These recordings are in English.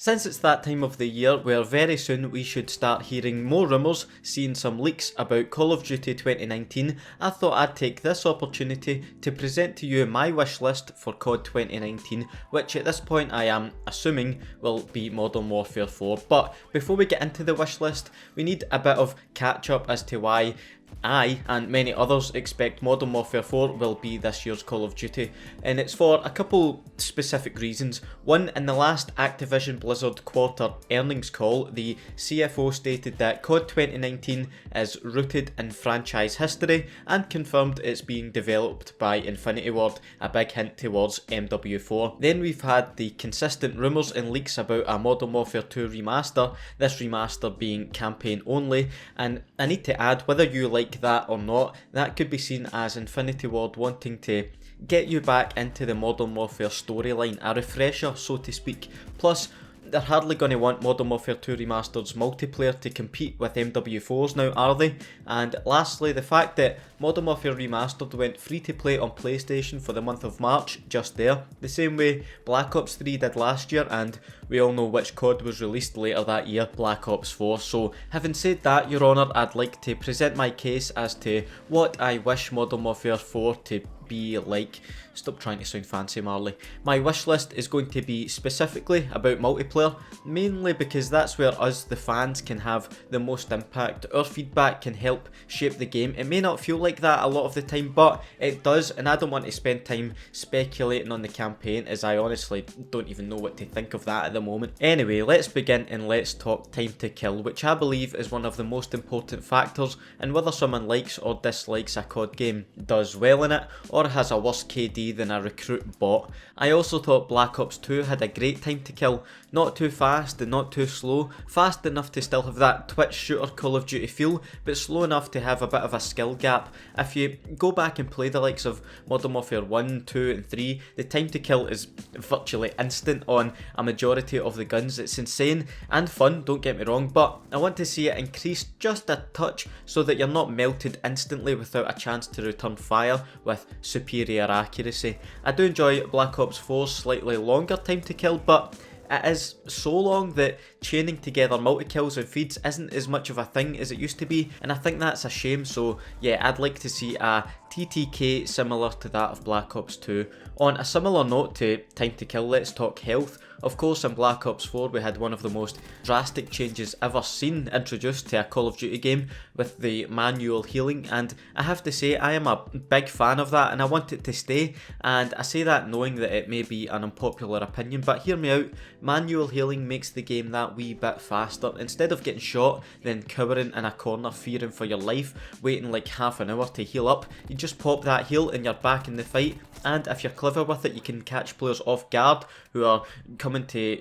Since it's that time of the year where very soon we should start hearing more rumours, seeing some leaks about Call of Duty 2019, I thought I'd take this opportunity to present to you my wish list for COD 2019, which at this point I am assuming will be Modern Warfare 4. But before we get into the wish list, we need a bit of catch up as to why I and many others expect Modern Warfare 4 will be this year's Call of Duty, and it's for a couple specific reasons. One, in the last Activision Blizzard quarter earnings call, the CFO stated that COD 2019 is rooted in franchise history and confirmed it's being developed by Infinity Ward, a big hint towards MW4. Then we've had the consistent rumours and leaks about a Modern Warfare 2 remaster, this remaster being campaign only, and I need to add, whether you like that or not, that could be seen as Infinity Ward wanting to get you back into the Modern Warfare storyline, a refresher so to speak. Plus, they're hardly going to want Modern Warfare 2 Remastered's multiplayer to compete with MW4's now, are they? And lastly, the fact that Modern Warfare Remastered went free to play on PlayStation for the month of March, just there, the same way Black Ops 3 did last year, and we all know which COD was released later that year, Black Ops 4. So having said that, Your Honour, I'd like to present my case as to what I wish Modern Warfare 4 to be like. Stop trying to sound fancy, Marley. My wish list is going to be specifically about multiplayer, mainly because that's where us, the fans, can have the most impact. Our feedback can help shape the game. It may not feel like that a lot of the time, but it does, and I don't want to spend time speculating on the campaign, as I honestly don't even know what to think of that at the moment. Anyway, let's begin and let's talk time to kill, which I believe is one of the most important factors in whether someone likes or dislikes a COD game, does well in it, or has a worse KD than a recruit bot. I also thought Black Ops 2 had a great time to kill, not too fast and not too slow, fast enough to still have that Twitch shooter Call of Duty feel, but slow enough to have a bit of a skill gap. If you go back and play the likes of Modern Warfare 1, 2 and 3, the time to kill is virtually instant on a majority of the guns. It's insane and fun, don't get me wrong, but I want to see it increase just a touch so that you're not melted instantly without a chance to return fire with superior accuracy. I do enjoy Black Ops 4's slightly longer time to kill, but it is so long that chaining together multi-kills and feeds isn't as much of a thing as it used to be, and I think that's a shame. So yeah, I'd like to see a TTK similar to that of Black Ops 2. On a similar note to time to kill, let's talk health. Of course, in Black Ops 4 we had one of the most drastic changes ever seen introduced to a Call of Duty game with the manual healing, and I have to say I am a big fan of that and I want it to stay, and I say that knowing that it may be an unpopular opinion, but hear me out. Manual healing makes the game that wee bit faster. Instead of getting shot, then cowering in a corner fearing for your life, waiting like half an hour to heal up, you just pop that heal and you're back in the fight. And if you're clever with it, you can catch players off guard who are coming to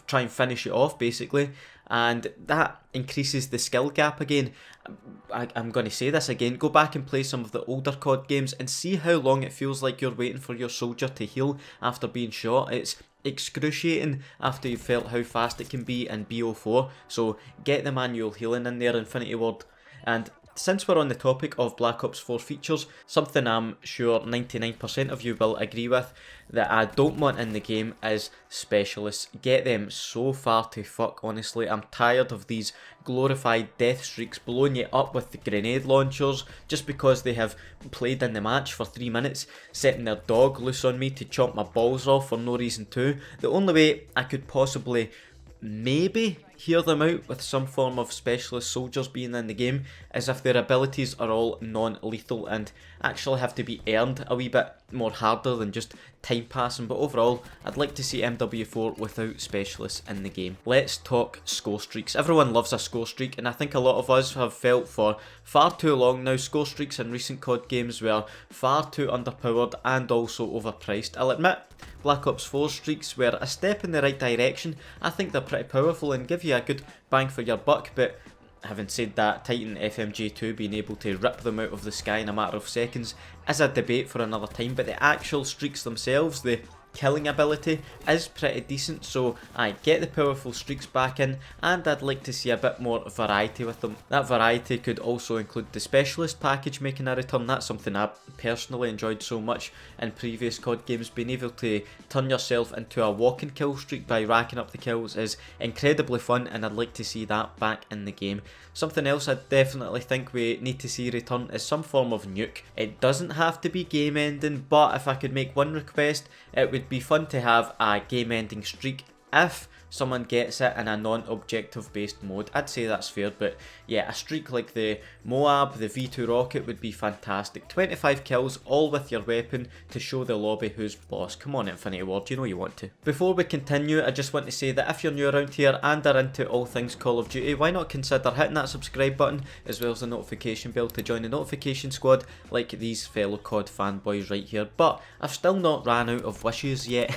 try and finish it off basically, and that increases the skill gap again. I'm going to say this again, go back and play some of the older COD games and see how long it feels like you're waiting for your soldier to heal after being shot. It's excruciating after you've felt how fast it can be in BO4, so get the manual healing in there, Infinity Ward. And since we're on the topic of Black Ops 4 features, something I'm sure 99% of you will agree with that I don't want in the game is specialists. Get them so far to fuck, honestly. I'm tired of these glorified death streaks blowing you up with the grenade launchers just because they have played in the match for 3 minutes, setting their dog loose on me to chomp my balls off for no reason too. The only way I could possibly maybe hear them out with some form of specialist soldiers being in the game is if their abilities are all non-lethal and actually have to be earned a wee bit more harder than just time passing. But overall, I'd like to see MW4 without specialists in the game. Let's talk score streaks. Everyone loves a score streak, and I think a lot of us have felt for far too long now score streaks in recent COD games were far too underpowered and also overpriced. I'll admit, Black Ops 4 streaks were a step in the right direction. I think they're pretty powerful and give you a good bang for your buck, but having said that, Titan FMJ2 being able to rip them out of the sky in a matter of seconds is a debate for another time. But the actual streaks themselves, the killing ability is pretty decent, so I get the powerful streaks back in, and I'd like to see a bit more variety with them. That variety could also include the specialist package making a return. That's something I personally enjoyed so much in previous COD games. Being able to turn yourself into a walking kill streak by racking up the kills is incredibly fun, and I'd like to see that back in the game. Something else I definitely think we need to see return is some form of nuke. It doesn't have to be game ending, but if I could make one request, it would be fun to have a game ending streak if someone gets it in a non-objective based mode. I'd say that's fair, but yeah, a streak like the Moab, the V2 rocket would be fantastic. 25 kills, all with your weapon, to show the lobby who's boss. Come on, Infinity Ward, you know you want to. Before we continue, I just want to say that if you're new around here and are into all things Call of Duty, why not consider hitting that subscribe button as well as the notification bell to join the notification squad like these fellow COD fanboys right here. But I've still not ran out of wishes yet.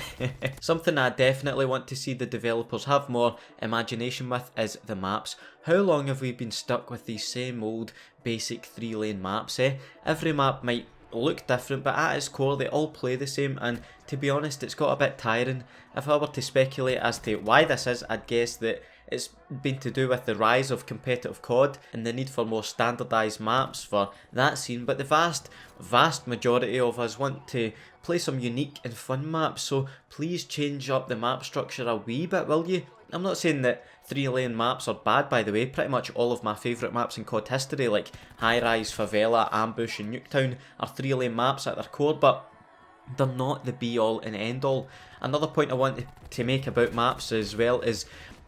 Something I definitely want to see the developers have more imagination with is the maps. How long have we been stuck with these same old basic 3-lane maps, eh? Every map might look different, but at its core they all play the same, and to be honest, it's got a bit tiring. If I were to speculate as to why this is, I'd guess that it's been to do with the rise of competitive COD and the need for more standardised maps for that scene, but the vast majority of us want to play some unique and fun maps, so please change up the map structure a wee bit, will you? I'm not saying that 3-lane maps are bad, by the way. Pretty much all of my favourite maps in COD history, like High Rise, Favela, Ambush and Nuketown, are 3-lane maps at their core, but they're not the be all and end all. Another point I want to make about maps as well is,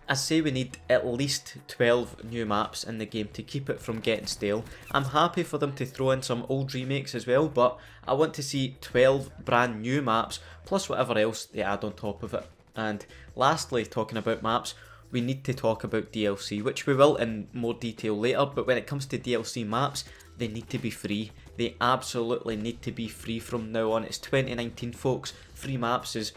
I say we need at least 12 new maps in the game to keep it from getting stale. I'm happy for them to throw in some old remakes as well, but I want to see 12 brand new maps plus whatever else they add on top of it. And lastly, talking about maps, we need to talk about DLC, which we will in more detail later, but when it comes to DLC maps, they need to be free. They absolutely need to be free from now on. It's 2019, folks. Free maps is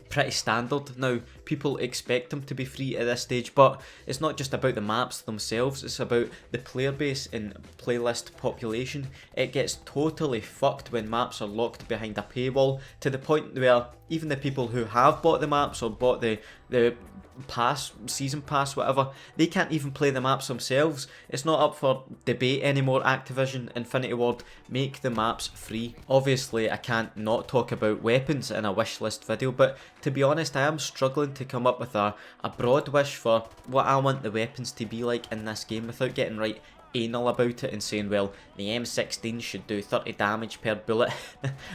pretty standard now. People expect them to be free at this stage, but it's not just about the maps themselves, it's about the player base and playlist population. It gets totally fucked when maps are locked behind a paywall, to the point where even the people who have bought the maps or bought the pass, season pass, whatever, they can't even play the maps themselves. It's not up for debate anymore. Activision, Infinity Ward, make the maps free. Obviously I can't not talk about weapons in a wish list video, but to be honest, I am struggling to come up with a broad wish for what I want the weapons to be like in this game without getting right anal about it and saying, well, the M16 should do 30 damage per bullet.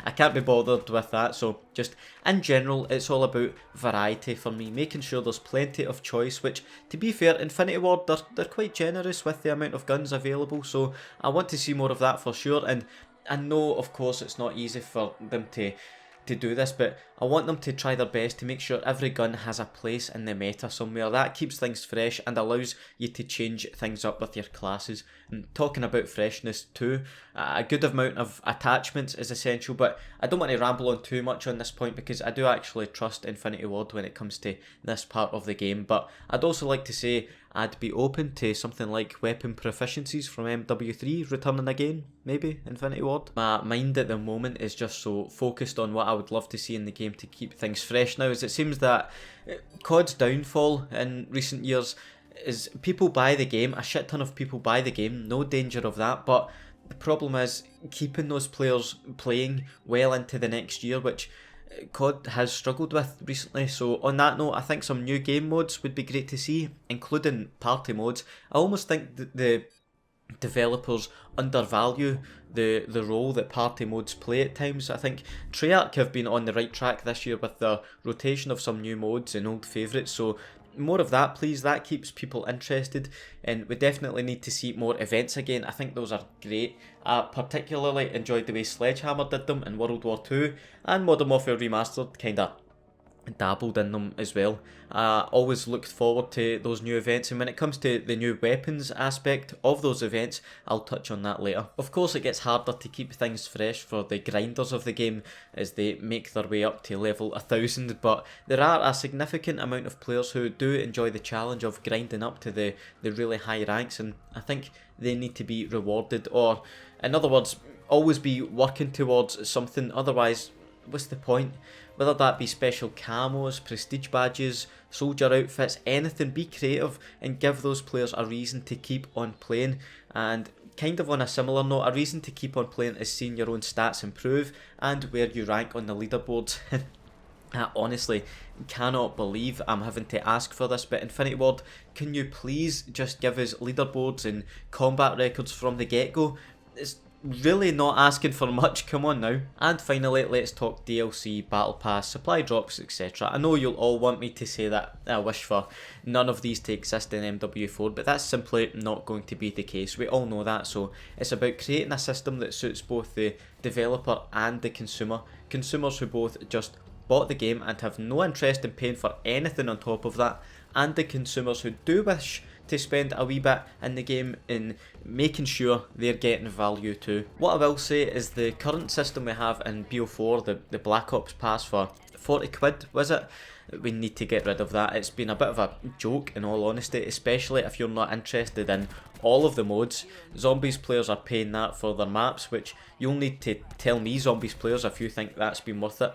I can't be bothered with that, so just in general, it's all about variety for me, making sure there's plenty of choice, which, to be fair, Infinity Ward, they're quite generous with the amount of guns available, so I want to see more of that for sure. And I know, of course, it's not easy for them to do this, but I want them to try their best to make sure every gun has a place in the meta somewhere. That keeps things fresh and allows you to change things up with your classes. And talking about freshness too, a good amount of attachments is essential, but I don't want to ramble on too much on this point because I do actually trust Infinity Ward when it comes to this part of the game. But I'd also like to say I'd be open to something like weapon proficiencies from MW3 returning again, maybe, Infinity Ward. My mind at the moment is just so focused on what I would love to see in the game to keep things fresh now, as it seems that COD's downfall in recent years is people buy the game, a shit ton of people buy the game, no danger of that, but the problem is keeping those players playing well into the next year, which COD has struggled with recently. So on that note, I think some new game modes would be great to see, including party modes. I almost think that the developers undervalue the role that party modes play at times. I think Treyarch have been on the right track this year with the rotation of some new modes and old favourites, so more of that please, that keeps people interested. And we definitely need to see more events again. I think those are great. I particularly enjoyed the way Sledgehammer did them in World War II, and Modern Warfare Remastered kinda dabbled in them as well. Always looked forward to those new events, and when it comes to the new weapons aspect of those events, I'll touch on that later. Of course, it gets harder to keep things fresh for the grinders of the game as they make their way up to level 1000, but there are a significant amount of players who do enjoy the challenge of grinding up to the really high ranks, and I think they need to be rewarded, or in other words, always be working towards something. Otherwise, what's the point? whether that be special camos, prestige badges, soldier outfits, anything. Be creative and give those players a reason to keep on playing. And kind of on a similar note, a reason to keep on playing is seeing your own stats improve and where you rank on the leaderboards. I honestly cannot believe I'm having to ask for this, but Infinity Ward, can you please just give us leaderboards and combat records from the get-go? It's really not asking for much, come on now. And finally, let's talk DLC, Battle Pass, supply drops, etc. I know you'll all want me to say that I wish for none of these to exist in MW4, but that's simply not going to be the case. We all know that, so it's about creating a system that suits both the developer and the consumer. Consumers who both just bought the game and have no interest in paying for anything on top of that, and the consumers who do wish to spend a wee bit in the game in making sure they're getting value too. What I will say is the current system we have in BO4, the Black Ops Pass for 40 quid, was it? We need to get rid of that. It's been a bit of a joke in all honesty, especially if you're not interested in all of the modes. Zombies players are paying that for their maps, which you'll need to tell me, Zombies players, if you think that's been worth it.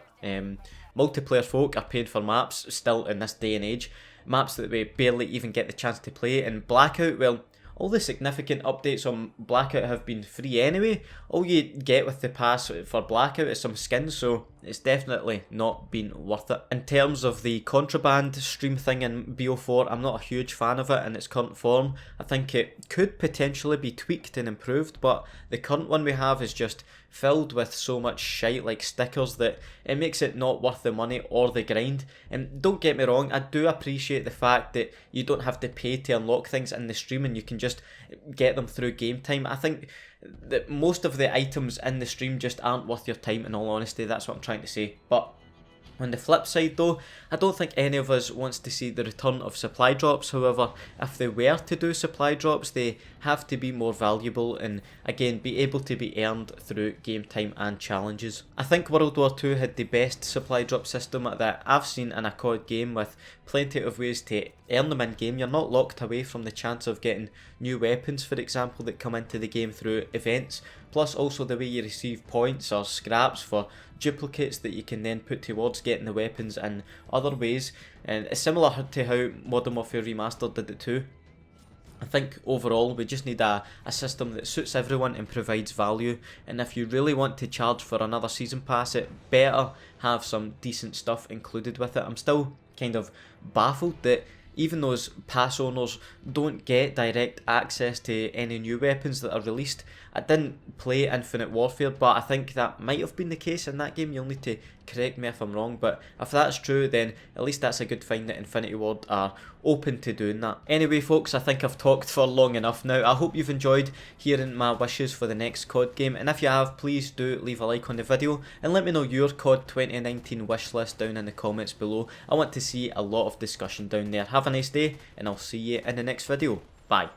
Multiplayer folk are paying for maps still in this day and age. Maps that we barely even get the chance to play. And Blackout, well, all the significant updates on Blackout have been free anyway. All you get with the pass for Blackout is some skins, so it's definitely not been worth it. In terms of the contraband stream thing in BO4, I'm not a huge fan of it in its current form. I think it could potentially be tweaked and improved, but the current one we have is just filled with so much shite like stickers that it makes it not worth the money or the grind. And don't get me wrong, I do appreciate the fact that you don't have to pay to unlock things in the stream and you can just get them through game time. I think that most of the items in the stream just aren't worth your time, in all honesty. That's what I'm trying to say. But on the flip side though, I don't think any of us wants to see the return of supply drops. However, if they were to do supply drops, they have to be more valuable and again be able to be earned through game time and challenges. I think World War II had the best supply drop system that I've seen in a COD game, with plenty of ways to earn them in game. You're not locked away from the chance of getting new weapons, for example, that come into the game through events, plus also the way you receive points or scraps for duplicates that you can then put towards getting the weapons in other ways. And it's similar to how Modern Warfare Remastered did it too. I think overall we just need a system that suits everyone and provides value, and if you really want to charge for another season pass, it better have some decent stuff included with it. I'm still kind of baffled that even those pass owners don't get direct access to any new weapons that are released. I didn't play Infinite Warfare, but I think that might have been the case in that game. You'll need to correct me if I'm wrong, but if that's true, then at least that's a good sign that Infinity Ward are open to doing that. Anyway folks, I think I've talked for long enough now. I hope you've enjoyed hearing my wishes for the next COD game, and if you have, please do leave a like on the video and let me know your COD 2019 wish list down in the comments below. I want to see a lot of discussion down there. Have a nice day, and I'll see you in the next video. Bye.